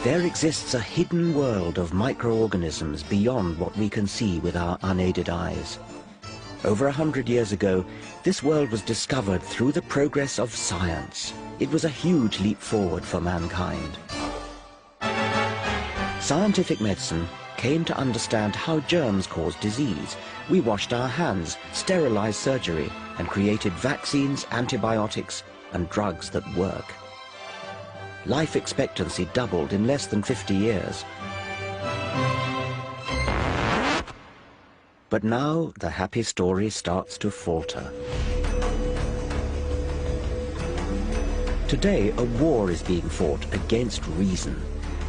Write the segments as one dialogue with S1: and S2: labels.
S1: There exists a hidden world of microorganisms beyond what we can see with our unaided eyes. Over 100 years ago, this world was discovered through the progress of science. It was a huge leap forward for mankind. Scientific medicine came to understand how germs cause disease. We washed our hands, sterilized surgery, and created vaccines, antibiotics, and drugs that work. Life expectancy doubled in less than 50 years. But now the happy story starts to falter. Today, a war is being fought against reason.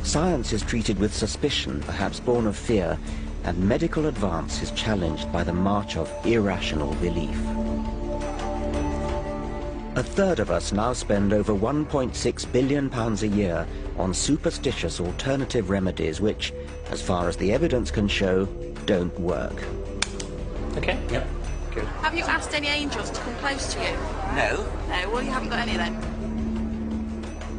S1: Science is treated with suspicion, perhaps born of fear, and medical advance is challenged by the march of irrational belief. A third of us now spend over £1.6 billion a year on superstitious alternative remedies which, as far as the evidence can show, don't work.
S2: Okay.
S1: Yep.
S2: Good.
S3: Have you asked any angels to come close to you?
S1: No.
S3: No, well you haven't got any then.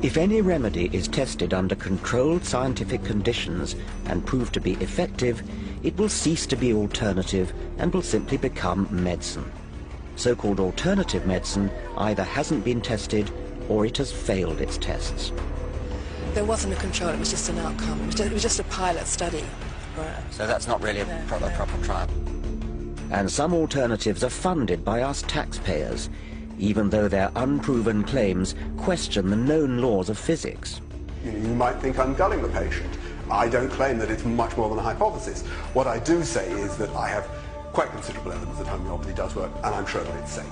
S1: If any remedy is tested under controlled scientific conditions and proved to be effective, it will cease to be alternative and will simply become medicine. So-called alternative medicine either hasn't been tested or it has failed its tests.
S4: There wasn't a control, it was just an outcome. It was just a pilot study.
S1: So that's not really a proper trial. And some alternatives are funded by us taxpayers, even though their unproven claims question the known laws of physics.
S5: You might think I'm gulling the patient. I don't claim that it's much more than a hypothesis. What I do say is that I have quite considerable evidence that homeopathy does work, and I'm sure that it's safe.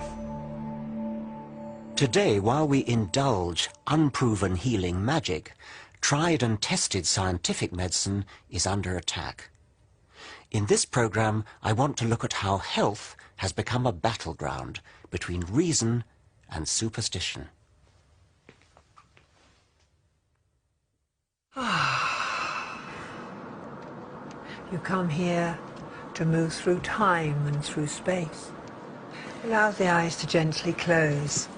S1: Today, while we indulge unproven healing magic, tried and tested scientific medicine is under attack. In this program, I want to look at how health has become a battleground between reason and superstition.
S6: You come here to move through time and through space. Allow the eyes to gently close.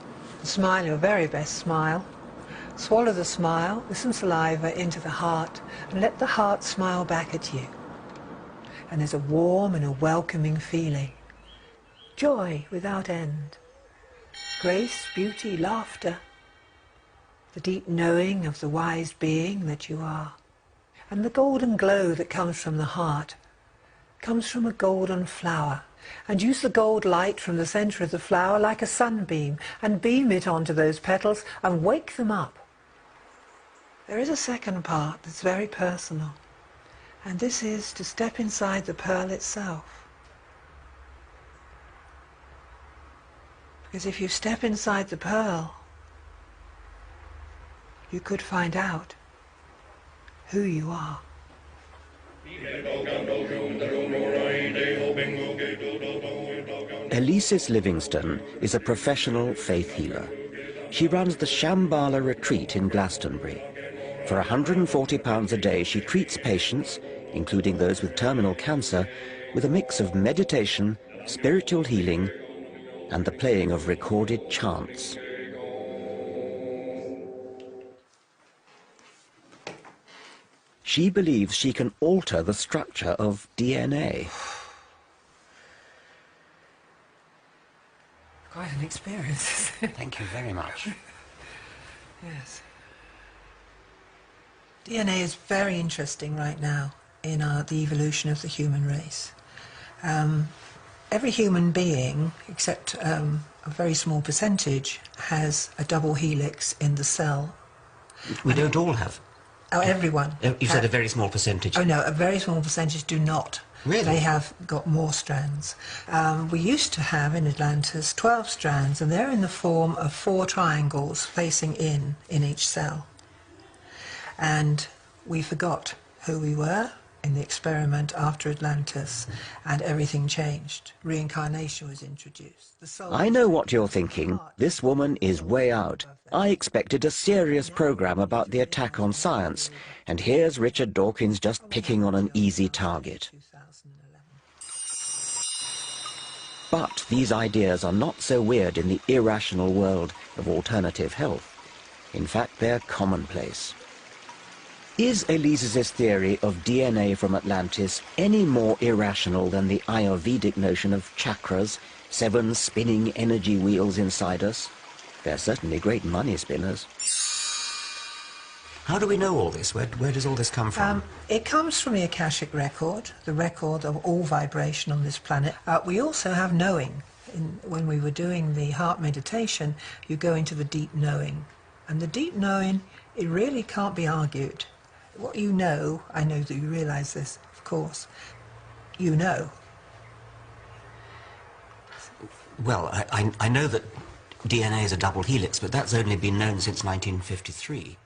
S6: Smile your very best smile. Swallow the smile with some saliva into the heart and let the heart smile back at you. And there's a warm and a welcoming feeling. Joy without end. Grace, beauty, laughter. The deep knowing of the wise being that you are. And the golden glow that comes from the heart comes from a golden flower. And use the gold light from the center of the flower like a sunbeam and beam it onto those petals and wake them up. There is a second part that's very personal. And this is to step inside the pearl itself. Because if you step inside the pearl, you could find out who you are.
S1: Elisis Livingston is a professional faith healer. She runs the Shambhala retreat in Glastonbury. For £140 a day, she treats patients, including those with terminal cancer, with a mix of meditation, spiritual healing, and the playing of recorded chants. She believes she can alter the structure of DNA.
S6: Quite an experience.
S1: Thank you very much.
S6: Yes. DNA is very interesting right now in the evolution of the human race. Every human being, except a very small percentage, has a double helix in the cell.
S1: We don't all have.
S6: Oh, everyone.
S1: You said a very small percentage.
S6: Oh no, a very small percentage do not.
S1: Really?
S6: They have got more strands. We used to have in Atlantis 12 strands, and they're in the form of 4 triangles facing in each cell. And we forgot who we were in the experiment after Atlantis, and everything changed. Reincarnation was introduced. The soul
S1: I know what you're thinking. This woman is way out. I expected a serious program about the attack on science, and here's Richard Dawkins just picking on an easy target. But these ideas are not so weird in the irrational world of alternative health. In fact, they're commonplace. Is Elise's theory of DNA from Atlantis any more irrational than the Ayurvedic notion of chakras, 7 spinning energy wheels inside us? They're certainly great money spinners. How do we know all this? Where does all this come from?
S6: It comes from the Akashic record, the record of all vibration on this planet. We also have knowing. When we were doing the heart meditation, you go into the deep knowing. And the deep knowing, it really can't be argued. What you know, I know that you realise this, of course, you know.
S1: Well, I know that DNA is a double helix, but that's only been known since 1953.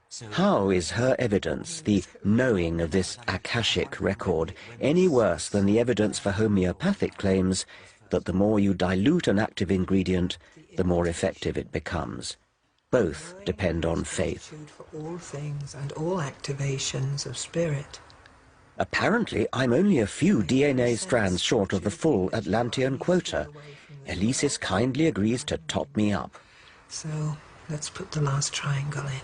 S1: So how is her evidence, the knowing of this Akashic record, any worse than the evidence for homeopathic claims that the more you dilute an active ingredient, the more effective it becomes? Both depend on faith.
S6: For all things and all activations of spirit.
S1: Apparently, I'm only a few DNA strands short of the full Atlantean quota. Elise's kindly agrees to top me up.
S6: So, let's put the last triangle in.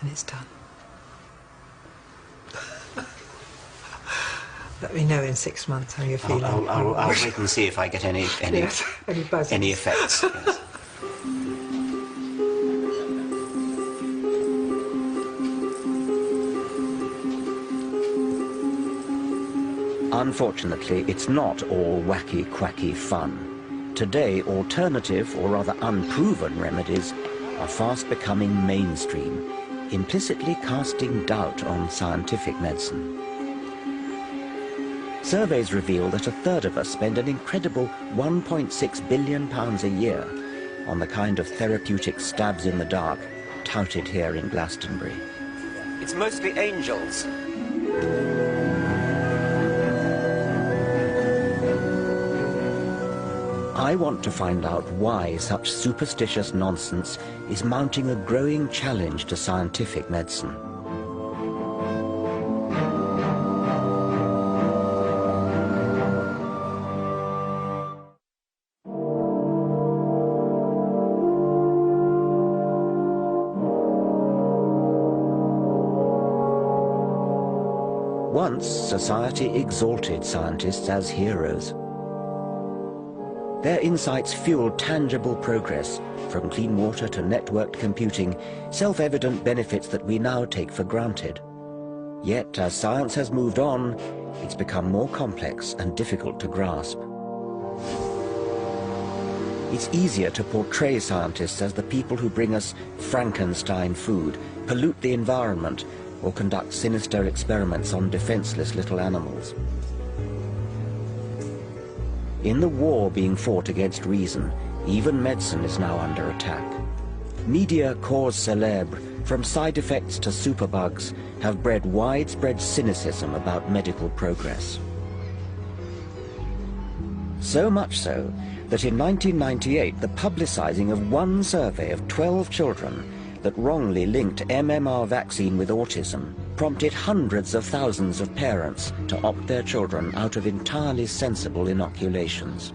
S6: And it's done. Let me know in 6 months how you're feeling.
S1: I'll wait and see if I get any
S6: yes, any
S1: effects. Yes. Unfortunately, it's not all wacky, quacky fun. Today, alternative, or rather unproven remedies are fast becoming mainstream, implicitly casting doubt on scientific medicine. Surveys reveal that 1/3 of us spend an incredible £1.6 billion a year on the kind of therapeutic stabs in the dark touted here in Glastonbury. It's mostly angels. I want to find out why such superstitious nonsense is mounting a growing challenge to scientific medicine. Once, society exalted scientists as heroes. Their insights fueled tangible progress, from clean water to networked computing, self-evident benefits that we now take for granted. Yet, as science has moved on, it's become more complex and difficult to grasp. It's easier to portray scientists as the people who bring us Frankenstein food, pollute the environment, or conduct sinister experiments on defenseless little animals. In the war being fought against reason, even medicine is now under attack. Media cause célèbre, from side effects to superbugs, have bred widespread cynicism about medical progress. So much so that in 1998, the publicizing of one survey of 12 children that wrongly linked MMR vaccine with autism prompted hundreds of thousands of parents to opt their children out of entirely sensible inoculations.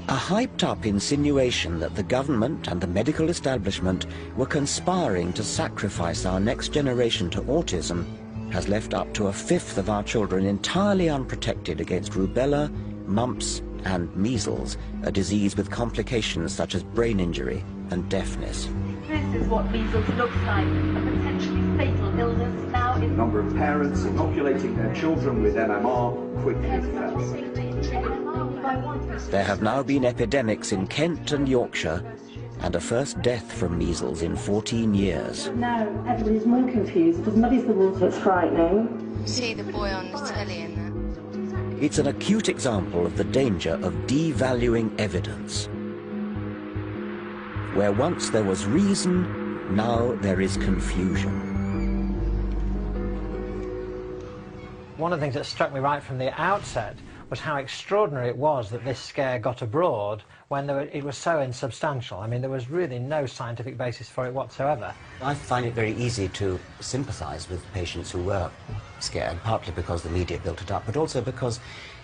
S1: A hyped-up insinuation that the government and the medical establishment were conspiring to sacrifice our next generation to autism has left up to 1/5 of our children entirely unprotected against rubella, mumps, and measles, a disease with complications such as brain injury and deafness.
S2: This is what measles looks like, a potentially fatal illness now in...
S7: The number of parents inoculating their children with MMR quickly fell.
S1: There have now been epidemics in Kent and Yorkshire, and a first death from measles in 14 years.
S2: Now everybody's more confused, because muddies the water, it's frightening.
S3: See the boy on the telly in there.
S1: It's an acute example of the danger of devaluing evidence. Where once there was reason, now there is confusion.
S8: One of the things that struck me right from the outset was how extraordinary it was that this scare got abroad when it was so insubstantial. I mean, there was really no scientific basis for it whatsoever.
S1: I find it very easy to sympathise with patients who were scared, partly because the media built it up, but also because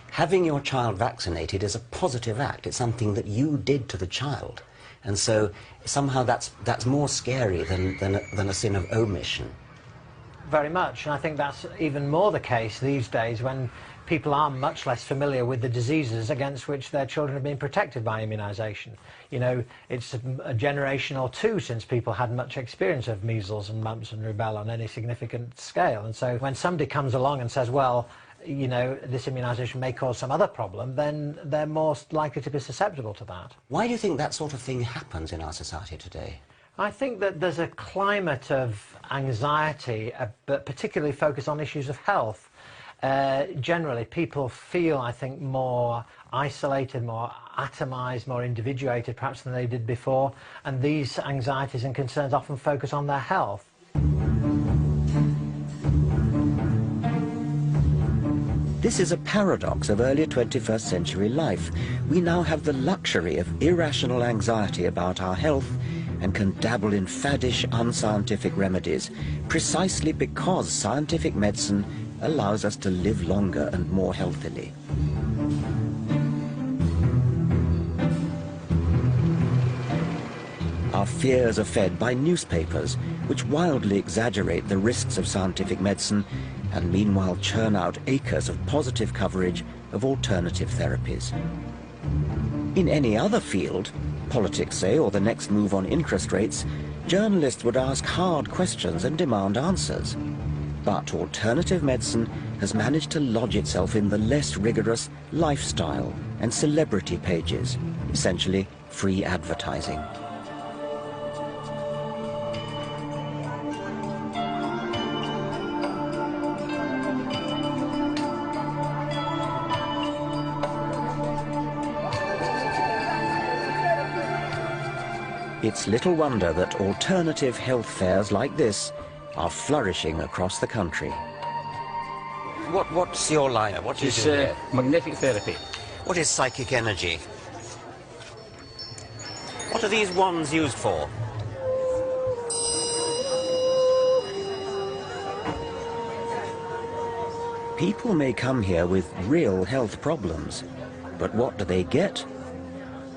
S1: having your child vaccinated is a positive act. It's something that you did to the child. And so somehow that's more scary than a sin of omission.
S8: Very much, and I think that's even more the case these days when people are much less familiar with the diseases against which their children have been protected by immunisation. You know, it's a generation or two since people had much experience of measles and mumps and rubella on any significant scale. And so when somebody comes along and says, well, you know, this immunisation may cause some other problem, then they're more likely to be susceptible to that.
S1: Why do you think that sort of thing happens in our society today?
S8: I think that there's a climate of anxiety, but particularly focused on issues of health. Generally, people feel, I think, more isolated, more atomised, more individuated perhaps than they did before, and these anxieties and concerns often focus on their health.
S1: This is a paradox of early 21st century life. We now have the luxury of irrational anxiety about our health and can dabble in faddish, unscientific remedies precisely because scientific medicine allows us to live longer and more healthily. Our fears are fed by newspapers, which wildly exaggerate the risks of scientific medicine and meanwhile churn out acres of positive coverage of alternative therapies. In any other field, politics say, or the next move on interest rates, journalists would ask hard questions and demand answers. But alternative medicine has managed to lodge itself in the less rigorous lifestyle and celebrity pages, essentially free advertising. It's little wonder that alternative health fairs like this are flourishing across the country. What's your line? What do you do here?
S9: Magnetic therapy.
S1: What is psychic energy? What are these wands used for? People may come here with real health problems, but what do they get?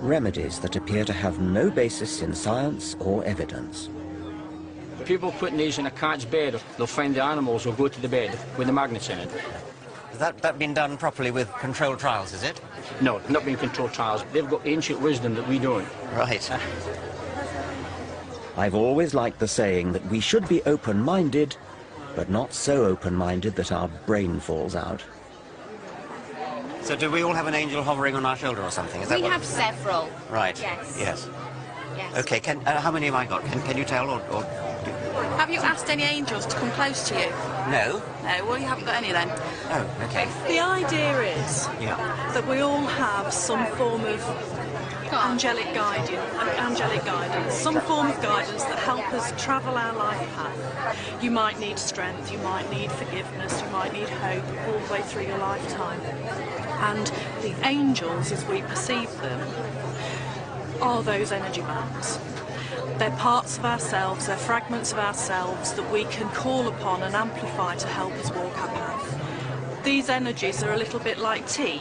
S1: Remedies that appear to have no basis in science or evidence.
S9: People putting these in a cat's bed, they'll find the animals will go to the bed with the magnets in it.
S1: Has that been done properly with controlled trials, is it?
S9: No, not being controlled trials. They've got ancient wisdom that we don't.
S1: Right. I've always liked the saying that we should be open-minded, but not so open-minded that our brain falls out. So do we all have an angel hovering on our shoulder or something? Is that
S3: We have several.
S1: Right.
S3: Yes.
S1: Yes.
S3: Yes.
S1: Okay, how many have I got? Can you tell or...
S10: Have you asked any angels to come close to you?
S1: No.
S10: No, well, you haven't got any then.
S1: Oh, okay.
S10: The idea is that we all have some form of angelic guidance, some form of guidance that help us travel our life path. You might need strength, you might need forgiveness, you might need hope all the way through your lifetime. And the angels, as we perceive them, are those energy bands. They're parts of ourselves, they're fragments of ourselves that we can call upon and amplify to help us walk our path. These energies are a little bit like tea.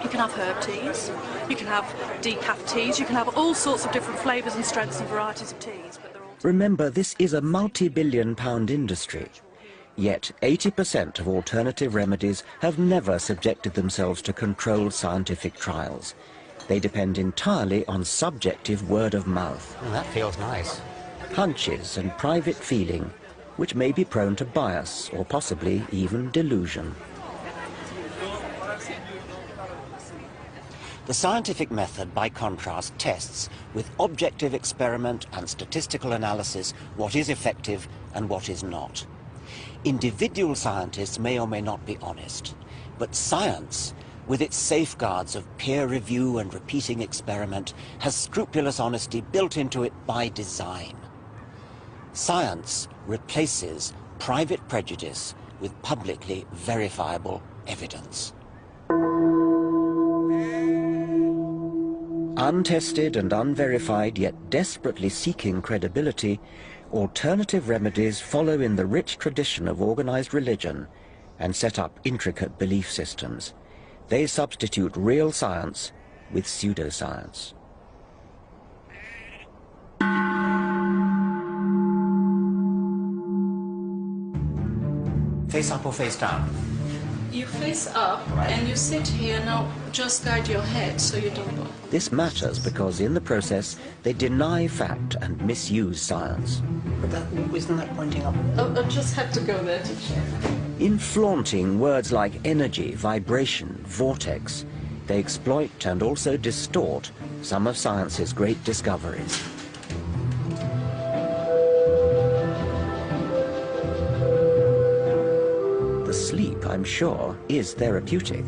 S10: You can have herb teas, you can have decaf teas, you can have all sorts of different flavours and strengths and varieties of teas. But they're all...
S1: Remember, this is a multi-billion-pound industry. Yet 80% of alternative remedies have never subjected themselves to controlled scientific trials. They depend entirely on subjective word of mouth. Well, that feels nice. Hunches and private feeling, which may be prone to bias or possibly even delusion. The scientific method, by contrast, tests with objective experiment and statistical analysis what is effective and what is not. Individual scientists may or may not be honest, but science, with its safeguards of peer review and repeating experiment, has scrupulous honesty built into it by design. Science replaces private prejudice with publicly verifiable evidence. Untested and unverified, yet desperately seeking credibility, alternative remedies follow in the rich tradition of organized religion and set up intricate belief systems. They substitute real science with pseudoscience. Face up or face down?
S10: You face up and you sit here. Now just guide your head so you don't bump.
S1: This matters because in the process they deny fact and misuse science.
S11: But isn't that pointing up?
S10: I just had to go there to check.
S1: In flaunting words like energy, vibration, vortex, they exploit and also distort some of science's great discoveries. The sleep, I'm sure, is therapeutic.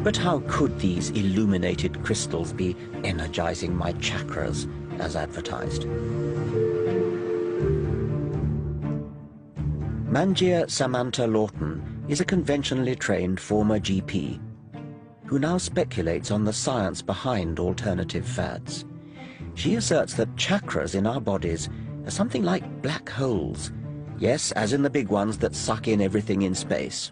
S1: But how could these illuminated crystals be energizing my chakras as advertised? Manjia Samantha Lawton is a conventionally trained former GP who now speculates on the science behind alternative fads. She asserts that chakras in our bodies are something like black holes. Yes, as in the big ones that suck in everything in space.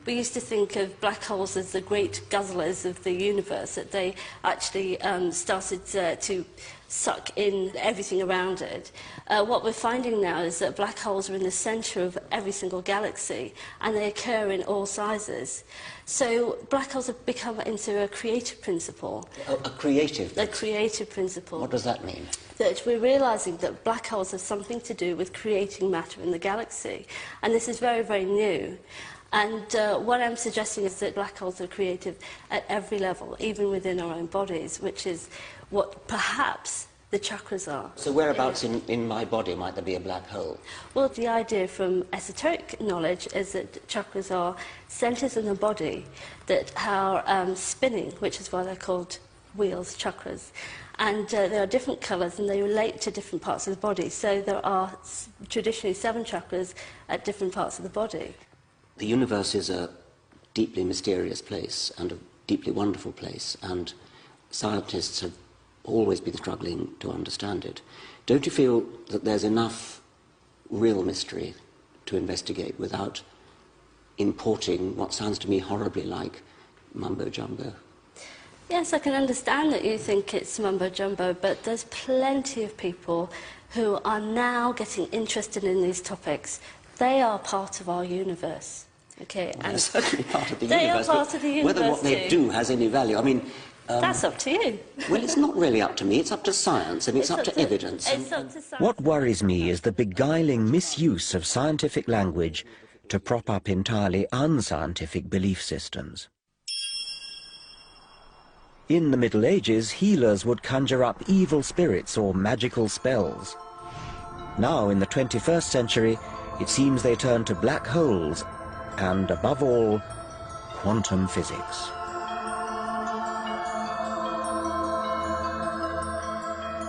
S12: We used to think of black holes as the great guzzlers of the universe, that they actually started to suck in everything around it. What we're finding now is that black holes are in the centre of every single galaxy, and they occur in all sizes. So black holes have become into a creative principle.
S11: A creative principle?
S12: A creative principle.
S11: What does that mean?
S12: That we're realising that black holes have something to do with creating matter in the galaxy. And this is very, very new. And what I'm suggesting is that black holes are creative at every level, even within our own bodies, which is what perhaps the chakras are.
S11: So whereabouts in my body might there be a black hole?
S12: Well, the idea from esoteric knowledge is that chakras are centres in the body that are spinning, which is why they're called wheels, chakras. And there are different colours and they relate to different parts of the body. So there are traditionally 7 chakras at different parts of the body.
S11: The universe is a deeply mysterious place and a deeply wonderful place, and scientists have always been struggling to understand it. Don't you feel that there's enough real mystery to investigate without importing what sounds to me horribly like mumbo-jumbo?
S12: Yes, I can understand that you think it's mumbo-jumbo, but there's plenty of people who are now getting interested in these topics. They are part of our universe. Okay,
S11: well, they're certainly part of the
S12: they
S11: universe.
S12: They are part of the universe.
S11: Whether what they do has any value, I mean.
S12: That's up to you.
S11: Well, it's not really up to me. It's up to science, and it's up to evidence.
S12: It's up to science.
S1: What worries me is the beguiling misuse of scientific language to prop up entirely unscientific belief systems. In the Middle Ages, healers would conjure up evil spirits or magical spells. Now, in the 21st century, it seems they turn to black holes and, above all, quantum physics.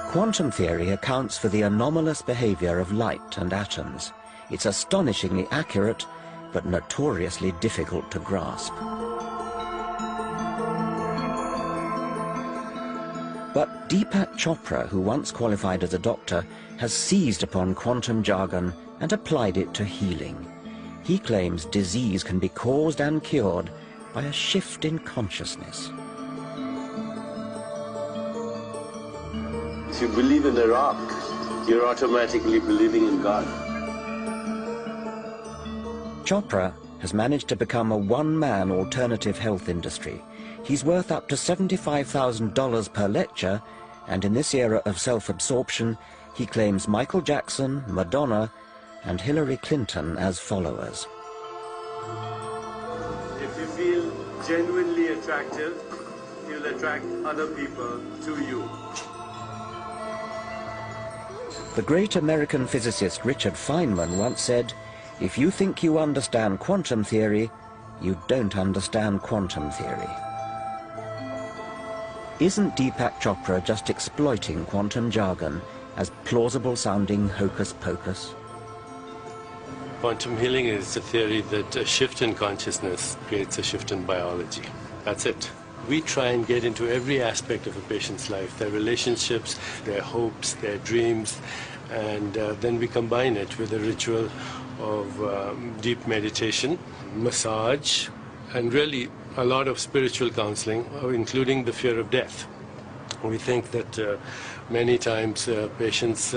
S1: Quantum theory accounts for the anomalous behavior of light and atoms. It's astonishingly accurate, but notoriously difficult to grasp. But Deepak Chopra, who once qualified as a doctor, has seized upon quantum jargon and applied it to healing. He claims disease can be caused and cured by a shift in consciousness.
S13: If you believe in a rock, you're automatically believing in God.
S1: Chopra has managed to become a one-man alternative health industry. He's worth up to $75,000 per lecture, and in this era of self-absorption, he claims Michael Jackson, Madonna, and Hillary Clinton as followers.
S13: If you feel genuinely attractive, you'll attract other people to you.
S1: The great American physicist Richard Feynman once said, "If you think you understand quantum theory, you don't understand quantum theory." Isn't Deepak Chopra just exploiting quantum jargon as plausible-sounding hocus-pocus?
S14: Quantum healing is a theory that a shift in consciousness creates a shift in biology. That's it. We try and get into every aspect of a patient's life, their relationships, their hopes, their dreams, and then we combine it with a ritual of deep meditation, massage, and really a lot of spiritual counseling, including the fear of death. We think that many times patients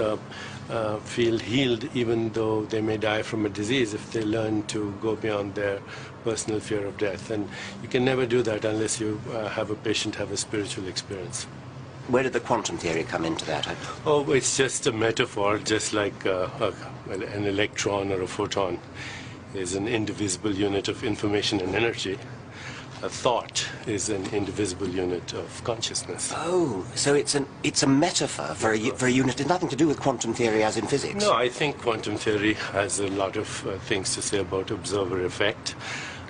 S14: feel healed even though they may die from a disease if they learn to go beyond their personal fear of death. And you can never do that unless you have a patient have a spiritual experience.
S1: Where did the quantum theory come into that?
S14: Oh, it's just a metaphor, just like an electron or a photon is an indivisible unit of information and energy. A thought is an indivisible unit of consciousness.
S1: Oh, so it's a metaphor for a unit. It's nothing to do with quantum theory as in physics.
S14: No, I think quantum theory has a lot of things to say about observer effect.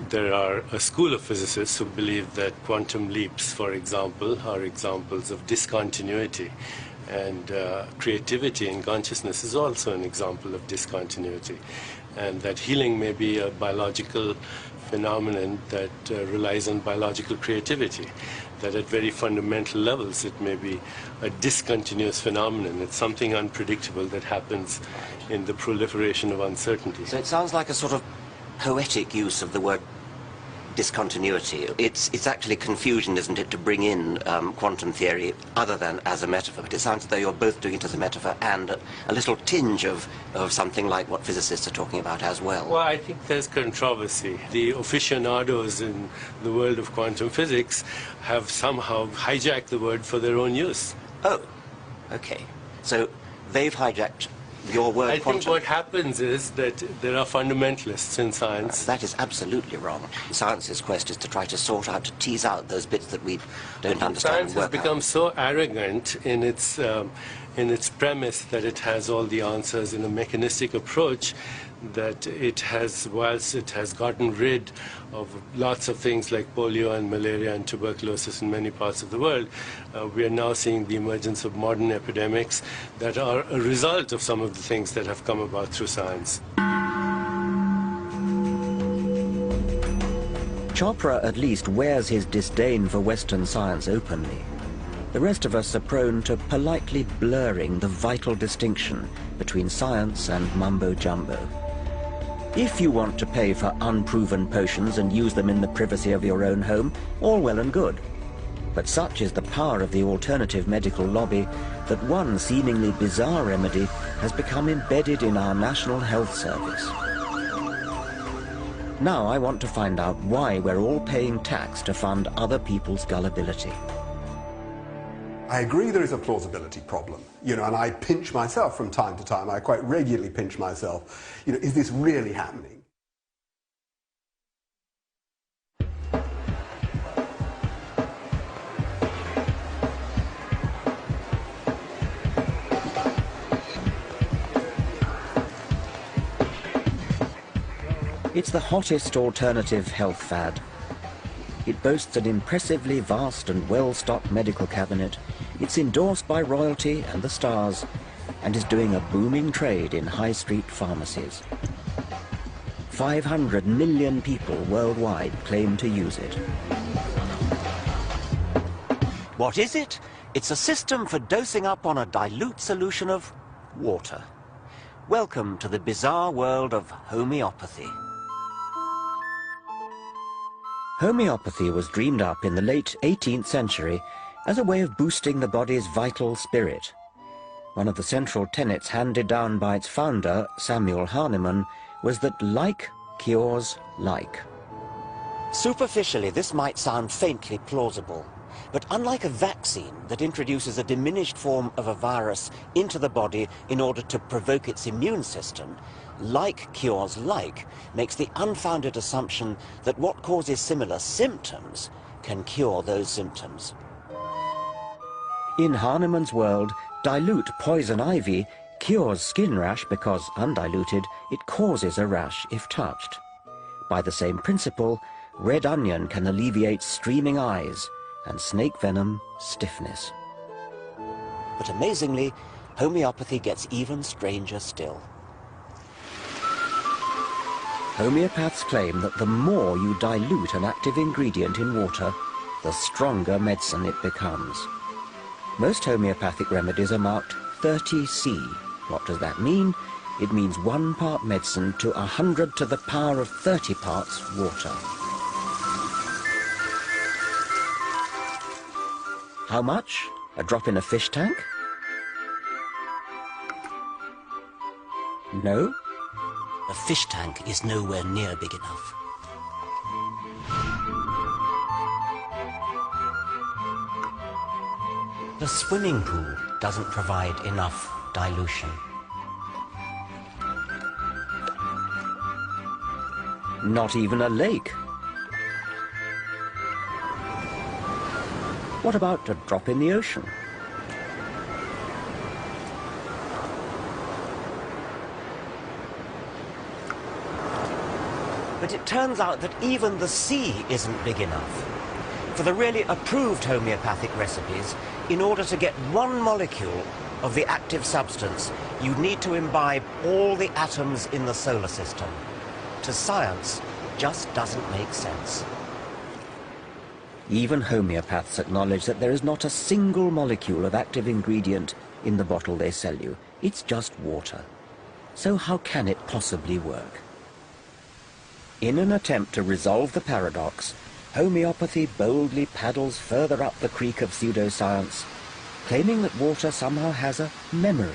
S14: There are a school of physicists who believe that quantum leaps, for example, are examples of discontinuity. And creativity in consciousness is also an example of discontinuity. And that healing may be a biological phenomenon that relies on biological creativity, that at very fundamental levels it may be a discontinuous phenomenon. It's something unpredictable that happens in the proliferation of uncertainty.
S1: So it sounds like a sort of poetic use of the word discontinuity. It's actually confusion, isn't it, to bring in quantum theory other than as a metaphor. But it sounds as though you're both doing it as a metaphor and a little tinge of something like what physicists are talking about as well.
S14: Well, I think there's controversy. The aficionados in the world of quantum physics have somehow hijacked the word for their own use.
S1: Oh, okay. So they've hijacked your word quantum.
S14: I think what happens is that there are fundamentalists in science.
S1: That is absolutely wrong. Science's quest is to try to sort out, to tease out those bits that we don't understand.
S14: Science has become so arrogant in its premise that it has all the answers in a mechanistic approach that it has, whilst it has gotten rid of lots of things like polio and malaria and tuberculosis in many parts of the world, we are now seeing the emergence of modern epidemics that are a result of some of the things that have come about through science.
S1: Chopra at least wears his disdain for Western science openly. The rest of us are prone to politely blurring the vital distinction between science and mumbo-jumbo. If you want to pay for unproven potions and use them in the privacy of your own home, all well and good. But such is the power of the alternative medical lobby that one seemingly bizarre remedy has become embedded in our National Health Service. Now I want to find out why we're all paying tax to fund other people's gullibility.
S5: I agree there is a plausibility problem, and I pinch myself from time to time. I quite regularly pinch myself. Is this really happening?
S1: It's the hottest alternative health fad. It boasts an impressively vast and well-stocked medical cabinet. It's endorsed by royalty and the stars, and is doing a booming trade in high street pharmacies. 500 million people worldwide claim to use it. What is it? It's a system for dosing up on a dilute solution of water. Welcome to the bizarre world of homeopathy. Homeopathy was dreamed up in the late 18th century as a way of boosting the body's vital spirit. One of the central tenets handed down by its founder, Samuel Hahnemann, was that like cures like. Superficially, this might sound faintly plausible, but unlike a vaccine that introduces a diminished form of a virus into the body in order to provoke its immune system, like cures like makes the unfounded assumption that what causes similar symptoms can cure those symptoms. In Hahnemann's world, dilute poison ivy cures skin rash because, undiluted, it causes a rash if touched. By the same principle, red onion can alleviate streaming eyes and snake venom stiffness. But amazingly, homeopathy gets even stranger still. Homeopaths claim that the more you dilute an active ingredient in water, the stronger medicine it becomes. Most homeopathic remedies are marked 30C. What does that mean? It means 1 part medicine to 100 to the power of 30 parts water. How much? A drop in a fish tank? No?
S11: A fish tank is nowhere near big enough. The swimming pool doesn't provide enough dilution.
S1: Not even a lake. What about a drop in the ocean?
S11: But it turns out that even the sea isn't big enough. For the really approved homeopathic recipes, in order to get 1 molecule of the active substance, you need to imbibe all the atoms in the solar system. To science, just doesn't make sense.
S1: Even homeopaths acknowledge that there is not a single molecule of active ingredient in the bottle they sell you. It's just water. So how can it possibly work? In an attempt to resolve the paradox, homeopathy boldly paddles further up the creek of pseudoscience, claiming that water somehow has a memory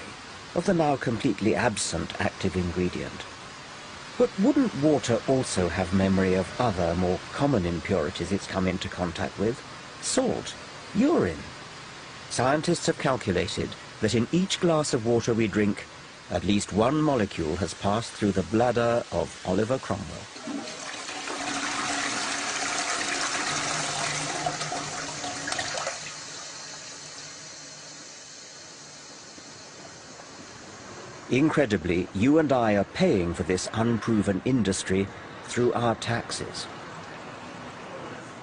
S1: of the now completely absent active ingredient. But wouldn't water also have memory of other, more common impurities it's come into contact with? Salt, urine. Scientists have calculated that in each glass of water we drink, at least 1 molecule has passed through the bladder of Oliver Cromwell. Incredibly, you and I are paying for this unproven industry through our taxes.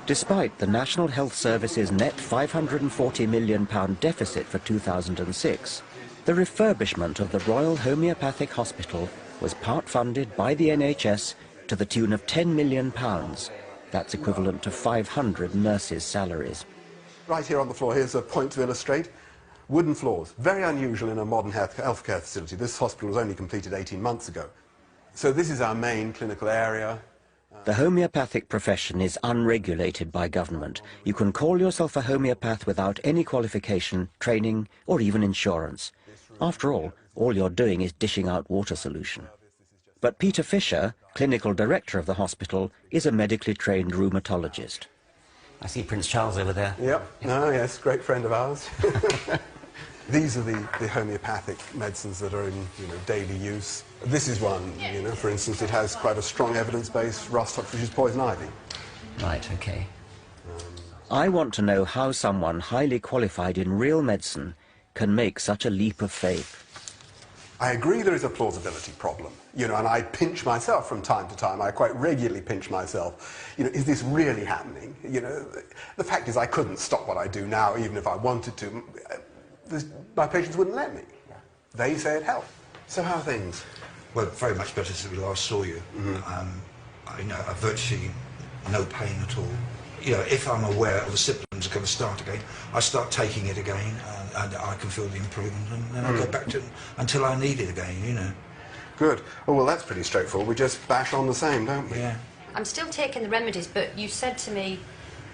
S1: Despite the National Health Service's net £540 million deficit for 2006, the refurbishment of the Royal Homeopathic Hospital was part funded by the NHS to the tune of £10 million. That's equivalent to 500 nurses' salaries.
S5: Right here on the floor, here's a point to illustrate. Wooden floors, very unusual in a modern healthcare facility. This hospital was only completed 18 months ago. So this is our main clinical area.
S1: The homeopathic profession is unregulated by government. You can call yourself a homeopath without any qualification, training, or even insurance. After all you're doing is dishing out water solution. But Peter Fisher, clinical director of the hospital, is a medically trained rheumatologist.
S11: I see Prince Charles over there.
S5: Yep. Oh, yes, great friend of ours. These are the homeopathic medicines that are in daily use. This is one, for instance, it has quite a strong evidence base, rust, which is poison ivy.
S11: Right, okay.
S1: I want to know how someone highly qualified in real medicine can make such a leap of faith.
S5: I agree there is a plausibility problem, and I pinch myself from time to time. I quite regularly pinch myself. Is this really happening? The fact is I couldn't stop what I do now, even if I wanted to. My patients wouldn't let me. They say it helped. So how are things?
S15: Well, very much better since we last saw you. I've virtually no pain at all. If I'm aware of the symptoms are going to start again, I start taking it again, and I can feel the improvement, and then I go back to it until I need it again,
S5: Good. Oh, well, that's pretty straightforward. We just bash on the same, don't we?
S15: Yeah.
S16: I'm still taking the remedies, but you said to me,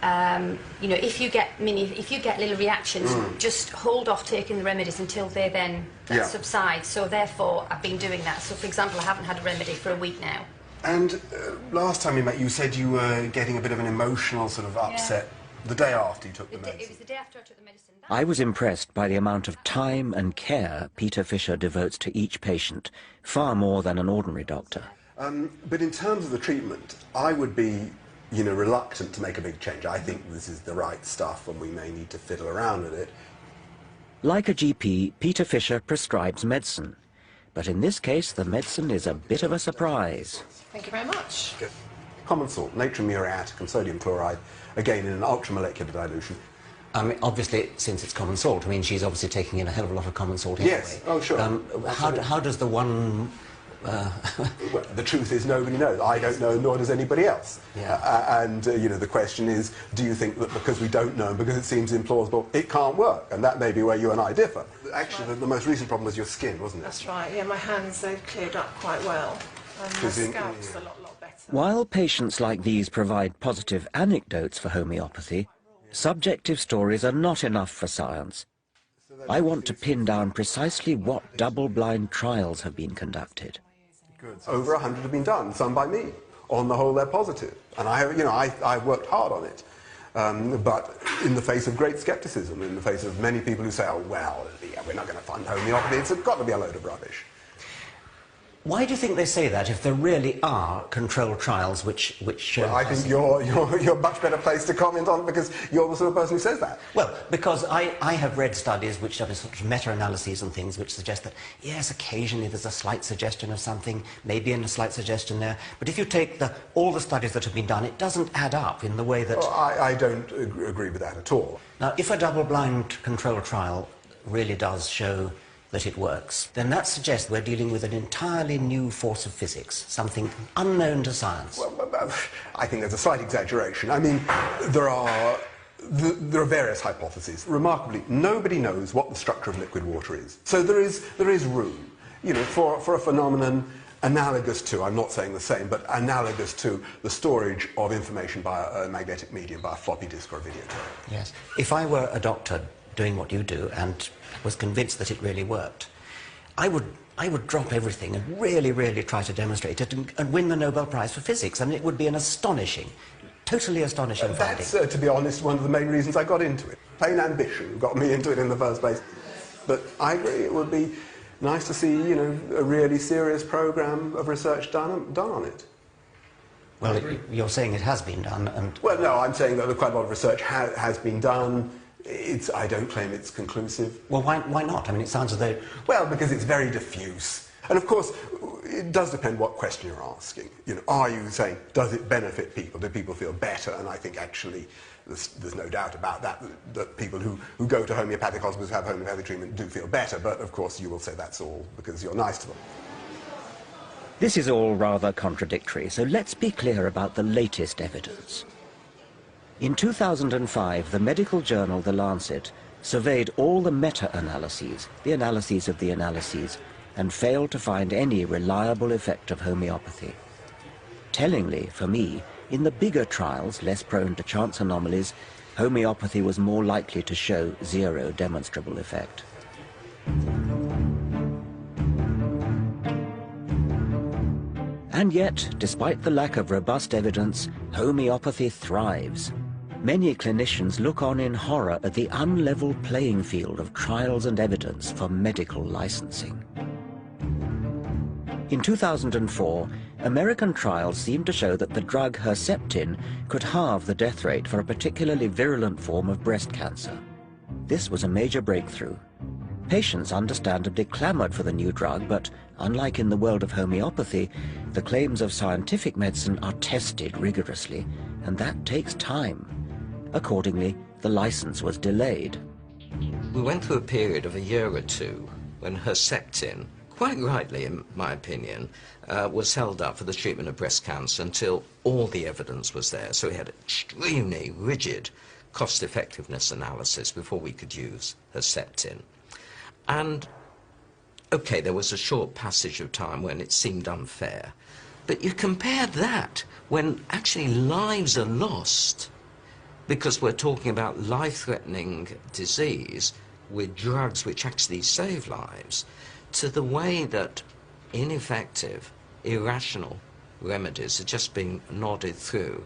S16: if you get little reactions, just hold off taking the remedies until they then subside. So therefore, I've been doing that. So, for example, I haven't had a remedy for a week now.
S5: And last time we met, you said you were getting a bit of an emotional sort of upset the day after you took the medicine.
S16: It was the day after I took the medicine.
S1: I was impressed by the amount of time and care Peter Fisher devotes to each patient, far more than an ordinary doctor.
S5: But in terms of the treatment, I would be, reluctant to make a big change. I think this is the right stuff, and we may need to fiddle around with it.
S1: Like a GP, Peter Fisher prescribes medicine. But in this case, the medicine is a bit of a surprise.
S17: Thank you very much.
S5: Good. Common salt, natrium muriatic and sodium chloride, again in an ultramolecular dilution.
S11: Obviously, since it's common salt, she's obviously taking in a hell of a lot of common salt anyway.
S5: Yes, oh sure.
S11: How does the 1
S5: Well, the truth is nobody knows. I don't know, nor does anybody else.
S11: Yeah.
S5: You know, the question is, do you think that because we don't know and because it seems implausible, it can't work? And that may be where you and I differ. Actually, the most recent problem was your skin, wasn't it?
S17: That's right, yeah, my hands, they've cleared up quite well. And my scalp's a lot better.
S1: While patients like these provide positive anecdotes for homeopathy, subjective stories are not enough for science. I want to pin down precisely what double-blind trials have been conducted.
S5: Over 100 have been done, some by me. On the whole, they're positive. And I've worked hard on it. But in the face of great scepticism, in the face of many people who say, oh, well, yeah, we're not going to fund homeopathy, it's got to be a load of rubbish.
S11: Why do you think they say that if there really are controlled trials which show...
S5: Well, I think you're much better placed to comment on it because you're the sort of person who says that.
S11: Well, because I have read studies which have sort of meta-analyses and things which suggest that, yes, occasionally there's a slight suggestion of something, maybe a slight suggestion there, but if you take all the studies that have been done, it doesn't add up in the way that...
S5: Well, I don't agree with that at all.
S11: Now, if a double-blind controlled trial really does show that it works, then that suggests we're dealing with an entirely new force of physics, something unknown to science.
S5: Well, I think there's a slight exaggeration. I mean, there are various hypotheses. Remarkably, nobody knows what the structure of liquid water is. So there is room, you know, for a phenomenon analogous to, I'm not saying the same, but analogous to the storage of information by a magnetic medium, by a floppy disk or a videotape.
S11: Yes. If I were a doctor doing what you do and was convinced that it really worked, I would drop everything and really try to demonstrate it and win the Nobel Prize for Physics, and it would be an astonishing, totally astonishing finding.
S5: That's, to be honest, one of the main reasons I got into it. Plain ambition got me into it in the first place. But I agree, it would be nice to see, you know, a really serious program of research done on it.
S11: Well, you're saying it has been done, and...
S5: Well, no, I'm saying that quite a lot of research has been done. I don't claim it's conclusive.
S11: Well, why not? I mean, it sounds as though...
S5: Well, because it's very diffuse. And of course, it does depend what question you're asking. You know, are you saying, does it benefit people? Do people feel better? And I think actually there's no doubt about that, that people who go to homeopathic hospitals who have homeopathic treatment do feel better. But of course, you will say that's all because you're nice to them.
S1: This is all rather contradictory, so let's be clear about the latest evidence. In 2005, the medical journal The Lancet surveyed all the meta-analyses, the analyses of the analyses, and failed to find any reliable effect of homeopathy. Tellingly, for me, in the bigger trials, less prone to chance anomalies, homeopathy was more likely to show zero demonstrable effect. And yet, despite the lack of robust evidence, homeopathy thrives. Many clinicians look on in horror at the unlevel playing field of trials and evidence for medical licensing. In 2004, American trials seemed to show that the drug Herceptin could halve the death rate for a particularly virulent form of breast cancer. This was a major breakthrough. Patients understandably clamored for the new drug, but unlike in the world of homeopathy, the claims of scientific medicine are tested rigorously, and that takes time. Accordingly, the license was delayed.
S18: We went through a period of a year or two when Herceptin, quite rightly in my opinion, was held up for the treatment of breast cancer until all the evidence was there. So we had extremely rigid cost-effectiveness analysis before we could use Herceptin. And, okay, there was a short passage of time when it seemed unfair. But you compare that when actually lives are lost, because we're talking about life-threatening disease with drugs which actually save lives, to the way that ineffective, irrational remedies are just being nodded through.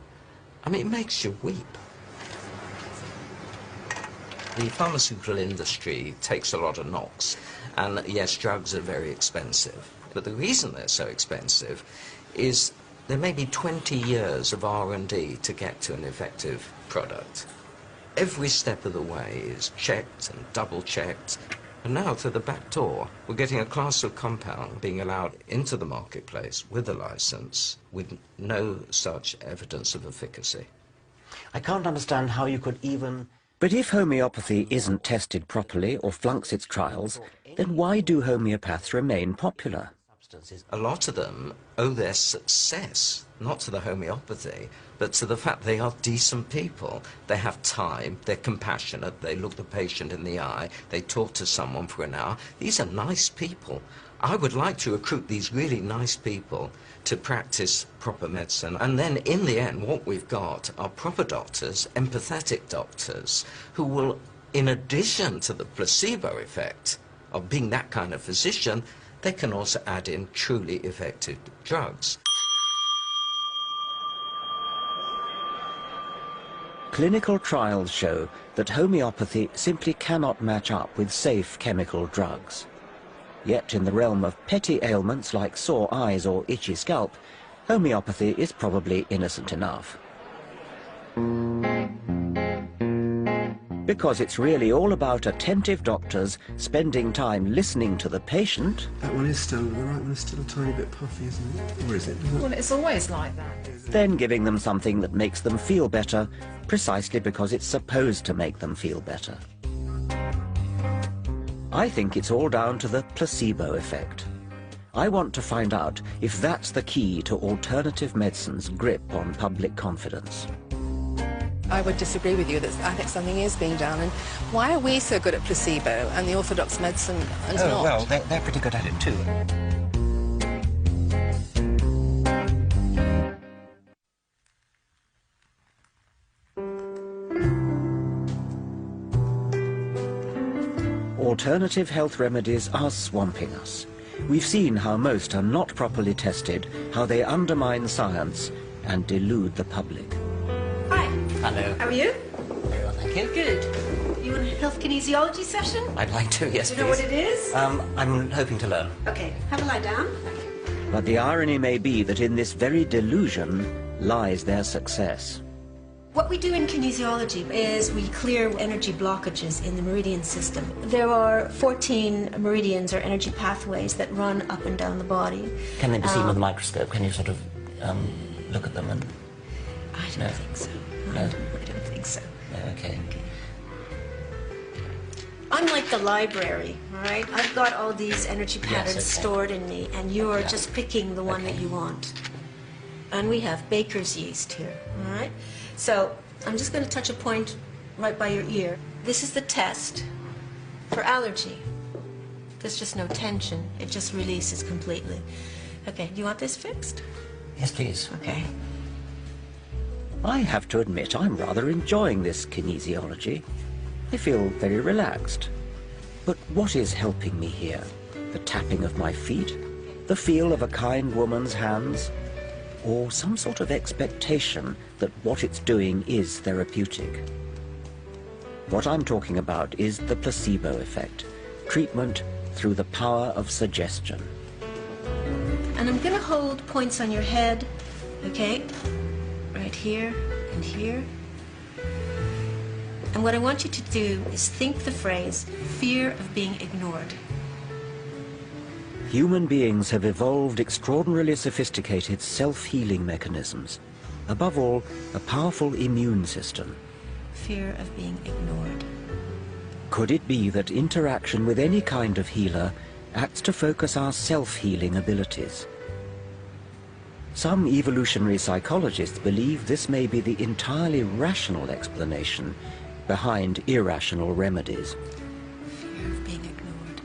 S18: I mean, it makes you weep. The pharmaceutical industry takes a lot of knocks, and yes, drugs are very expensive. But the reason they're so expensive is there may be 20 years of R&D to get to an effective product. Every step of the way is checked and double-checked, and now through the back door, we're getting a class of compound being allowed into the marketplace with a license with no such evidence of efficacy.
S11: I can't understand how you could even...
S1: But if homeopathy isn't tested properly or flunks its trials, then why do homeopaths remain popular?
S18: substances, a lot of them owe their success not to the homeopathy, but to the fact they are decent people. They have time, they're compassionate, they look the patient in the eye, they talk to someone for an hour. These are nice people. I would like to recruit these really nice people to practice proper medicine. And then in the end, what we've got are proper doctors, empathetic doctors, who will, in addition to the placebo effect of being that kind of physician, they can also add in truly effective drugs.
S1: Clinical trials show that homeopathy simply cannot match up with safe chemical drugs. Yet in the realm of petty ailments like sore eyes or itchy scalp, homeopathy is probably innocent enough. Because it's really all about attentive doctors spending time listening to the patient.
S5: That one is still, the right one is still a tiny bit puffy, isn't it? Or is it?
S17: Well, it's always like that.
S1: Then giving them something that makes them feel better, precisely because it's supposed to make them feel better. I think it's all down to the placebo effect. I want to find out if that's the key to alternative medicine's grip on public confidence.
S4: I would disagree with you that I think something is being done. And why are we so good at placebo and the orthodox medicine is not?
S1: Well, they're pretty good at it too. Alternative health remedies are swamping us. We've seen how most are not properly tested, how they undermine science and delude the public.
S19: Hi.
S1: Hello.
S19: How are you?
S1: Very well, thank you.
S19: Good. You in a health kinesiology session?
S1: I'd like to, yes,
S19: Do you know what it is?
S1: I'm hoping to learn.
S19: Okay, have a lie down.
S1: But the irony may be that in this very delusion lies their success.
S19: What we do in kinesiology is we clear energy blockages in the meridian system. There are 14 meridians or energy pathways that run up and down the body.
S1: Can they be seen with a microscope? Can you sort of look at them and...
S19: I don't think so.
S1: No?
S19: I don't think so.
S1: No, okay.
S19: I'm like the library, all right? I've got all these energy patterns stored in me, and you're just picking the one that you want. And we have baker's yeast here, all right? So I'm just going to touch a point right by your ear. This is the test for allergy. There's just no tension. It just releases completely. Okay, do you want this fixed?
S1: Yes, please.
S19: Okay.
S1: I have to admit I'm rather enjoying this kinesiology. I feel very relaxed. But what is helping me here? The tapping of my feet? The feel of a kind woman's hands? Or some sort of expectation that what it's doing is therapeutic? What I'm talking about is the placebo effect, treatment through the power of suggestion.
S19: And I'm going to hold points on your head, okay? Right here and here. And what I want you to do is think the phrase, fear of being ignored.
S1: Human beings have evolved extraordinarily sophisticated self-healing mechanisms. Above all, a powerful immune system.
S19: Fear of being ignored.
S1: Could it be that interaction with any kind of healer acts to focus our self-healing abilities? Some evolutionary psychologists believe this may be the entirely rational explanation behind irrational remedies.
S19: Fear of being ignored.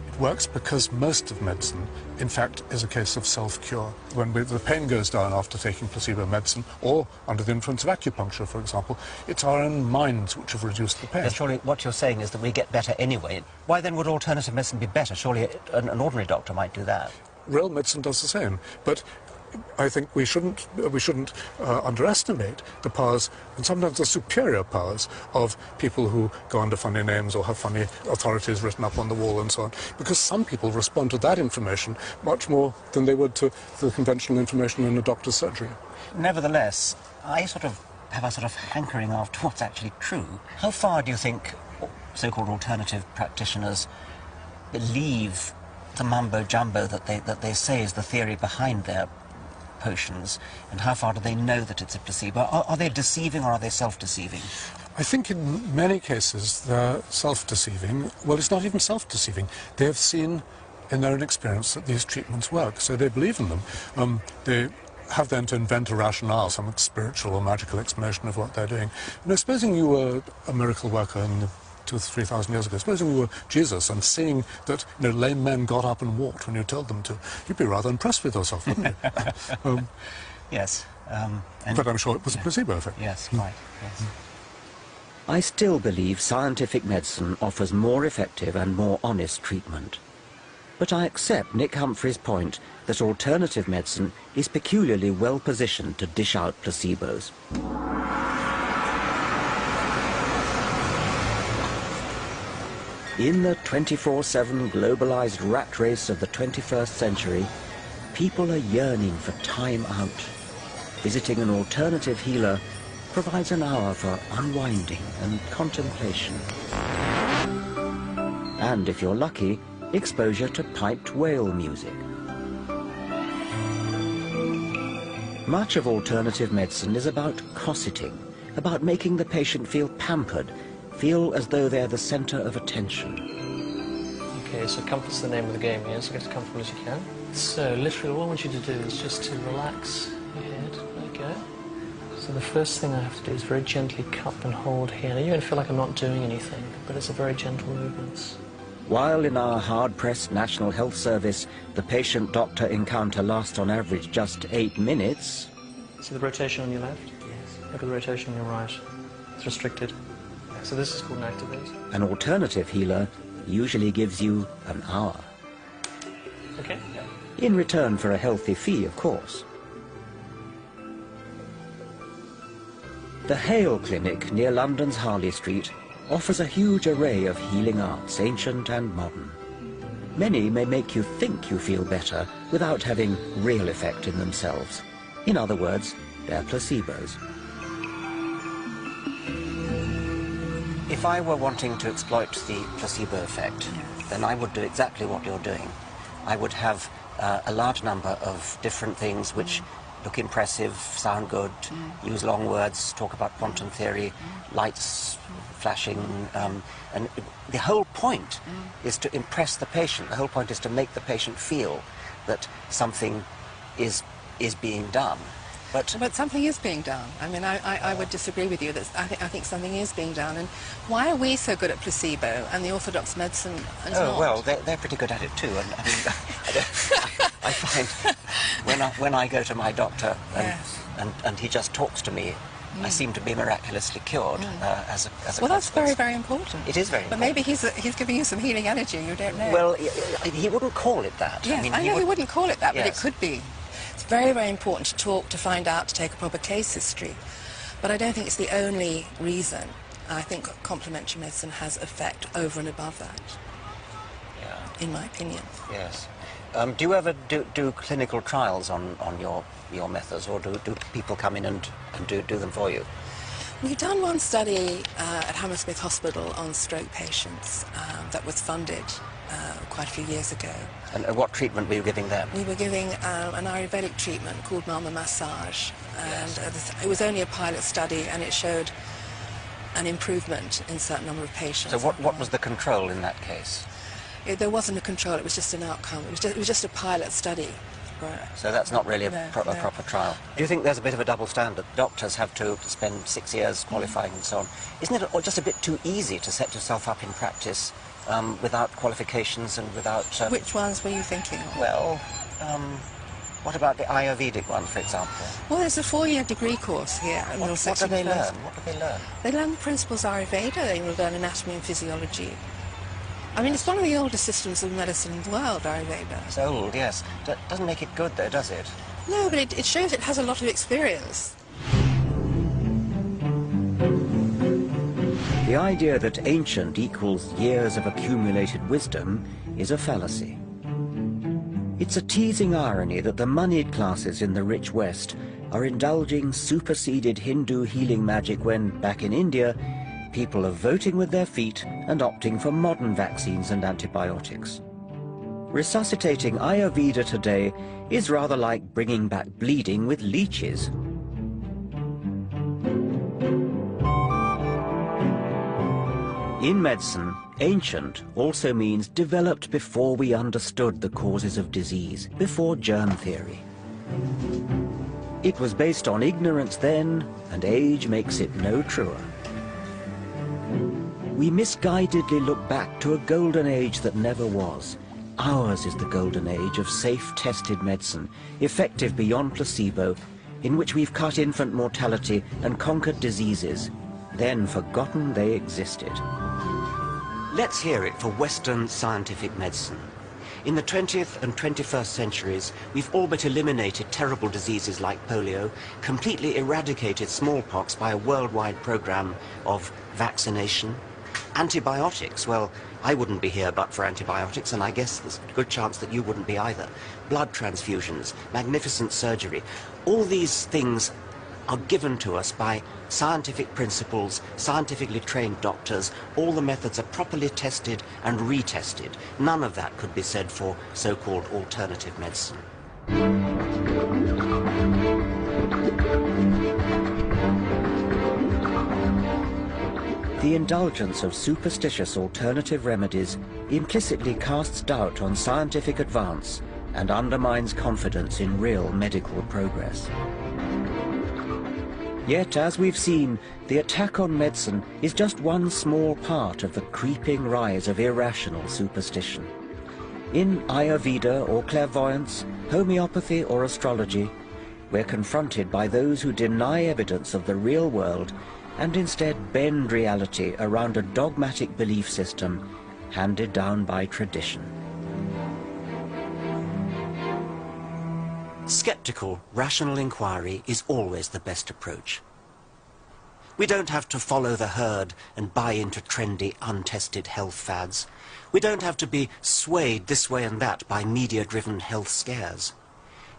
S20: It works because most of medicine, in fact, is a case of self-cure. When the pain goes down after taking placebo medicine, or under the influence of acupuncture, for example, it's our own minds which have reduced the pain.
S1: Yes, surely what you're saying is that we get better anyway. Why then would alternative medicine be better? Surely an ordinary doctor might do that.
S20: Real medicine does the same, but I think we shouldn't underestimate the powers, and sometimes the superior powers, of people who go under funny names or have funny authorities written up on the wall and so on, because some people respond to that information much more than they would to the conventional information in a doctor's surgery.
S1: Nevertheless, I have a sort of hankering after what's actually true. How far do you think so-called alternative practitioners believe the mumbo-jumbo that they say is the theory behind their potions, and how far do they know that it's a placebo? Are they deceiving or are they self-deceiving?
S20: I think in many cases they're self-deceiving. Well, it's not even self-deceiving. They have seen in their own experience that these treatments work, so they believe in them. They have then to invent a rationale, some spiritual or magical explanation of what they're doing. You know, supposing you were a miracle worker in the 2,000 or 3,000 years ago, supposing you were Jesus and seeing that, you know, lame men got up and walked when you told them to, you'd be rather impressed with yourself, wouldn't you?
S1: Yes.
S20: But I'm sure it was a placebo effect.
S1: Yes, right. Yes. I still believe scientific medicine offers more effective and more honest treatment. But I accept Nick Humphrey's point that alternative medicine is peculiarly well positioned to dish out placebos. In the 24/7 globalized rat race of the 21st century, people are yearning for time out. Visiting an alternative healer provides an hour for unwinding and contemplation. And if you're lucky, exposure to piped whale music. Much of alternative medicine is about cosseting, about making the patient feel pampered, feel as though they're the center of attention.
S21: Okay, so comfort's the name of the game, yeah? So get as comfortable as you can. So literally all I want you to do is just to relax your head. There you go. So the first thing I have to do is very gently cup and hold here. Now you're going to feel like I'm not doing anything, but it's a very gentle movements.
S1: While in our hard-pressed National Health Service, the patient-doctor encounter lasts on average just 8 minutes.
S21: See the rotation on your left? Yes. Look at the rotation on your right. It's restricted. So this is called an activate.
S1: An alternative healer usually gives you an hour.
S21: Okay.
S1: In return for a healthy fee, of course. The Hale Clinic near London's Harley Street offers a huge array of healing arts, ancient and modern. Many may make you think you feel better without having real effect in themselves. In other words, they're placebos. If I were wanting to exploit the placebo effect, then I would do exactly what you're doing. I would have a large number of different things which look impressive, sound good, use long words, talk about quantum theory, lights flashing, and the whole point is to impress the patient. The whole point is to make the patient feel that something is being done. But
S4: something is being done. I mean, I would disagree with you. That I think something is being done. And why are we so good at placebo and the orthodox medicine is not?
S1: Oh, well, they're pretty good at it too. And I mean, I find when I go to my doctor and he just talks to me, I seem to be miraculously cured as a
S4: well, that's very, very important.
S1: It is very important.
S4: But maybe he's giving you some healing energy, you don't know.
S1: Well, he wouldn't call it that.
S4: Yes,
S1: I mean,
S4: he wouldn't call it that, but it could be. It's very, very important to talk, to find out, to take a proper case history. But I don't think it's the only reason. I think complementary medicine has effect over and above that, in my opinion.
S1: Yes. Do you ever do clinical trials on your methods, or do people come in and do them for you?
S4: We've done one study at Hammersmith Hospital on stroke patients that was funded quite a few years ago.
S1: And what treatment were you giving them?
S4: We were giving an Ayurvedic treatment called Mama Massage, and it was only a pilot study, and it showed an improvement in a certain number of patients.
S1: So what was the control in that case?
S4: There wasn't a control, it was just an outcome. It was just a pilot study. Right.
S1: So that's not really a proper trial. Do you think there's a bit of a double standard? Doctors have to spend 6 years qualifying and so on. Isn't it just a bit too easy to set yourself up in practice without qualifications and without...
S4: Which ones were you thinking of?
S1: Well, what about the Ayurvedic one, for example?
S4: Well, there's a 4-year degree course here.
S1: What do they learn? What do they learn?
S4: They learn the principles of Ayurveda. They will learn anatomy and physiology. I mean, it's one of the oldest systems of medicine in the world, Ayurveda.
S1: It's old, yes. Doesn't make it good, though, does it?
S4: No, but it shows it has a lot of experience.
S1: The idea that ancient equals years of accumulated wisdom is a fallacy. It's a teasing irony that the moneyed classes in the rich West are indulging superseded Hindu healing magic when, back in India, people are voting with their feet and opting for modern vaccines and antibiotics. Resuscitating Ayurveda today is rather like bringing back bleeding with leeches. In medicine, ancient also means developed before we understood the causes of disease, before germ theory. It was based on ignorance then, and age makes it no truer. We misguidedly look back to a golden age that never was. Ours is the golden age of safe, tested medicine, effective beyond placebo, in which we've cut infant mortality and conquered diseases, then forgotten they existed. Let's hear it for Western scientific medicine. In the 20th and 21st centuries, we've all but eliminated terrible diseases like polio, completely eradicated smallpox by a worldwide program of vaccination. Antibiotics, well, I wouldn't be here but for antibiotics, and I guess there's a good chance that you wouldn't be either. Blood transfusions, magnificent surgery, all these things are given to us by scientific principles, scientifically trained doctors. All the methods are properly tested and retested. None of that could be said for so-called alternative medicine. The indulgence of superstitious alternative remedies implicitly casts doubt on scientific advance and undermines confidence in real medical progress. Yet, as we've seen, the attack on medicine is just one small part of the creeping rise of irrational superstition. In Ayurveda or clairvoyance, homeopathy or astrology, we're confronted by those who deny evidence of the real world and instead bend reality around a dogmatic belief system handed down by tradition. Skeptical, rational inquiry is always the best approach. We don't have to follow the herd and buy into trendy, untested health fads. We don't have to be swayed this way and that by media-driven health scares.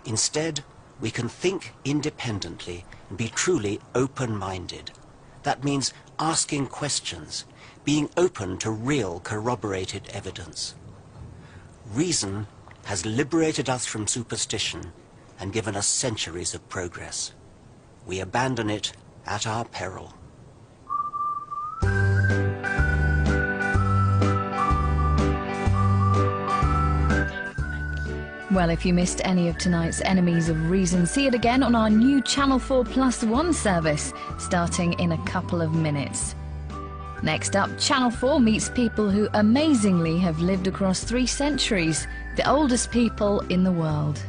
S1: Instead, we can think independently and be truly open-minded. That means asking questions, being open to real corroborated evidence. Reason has liberated us from superstition and given us centuries of progress. We abandon it at our peril.
S6: Well, if you missed any of tonight's Enemies of Reason, see it again on our new Channel 4+1 service, starting in a couple of minutes. Next up, Channel 4 meets people who amazingly have lived across 3 centuries, the oldest people in the world.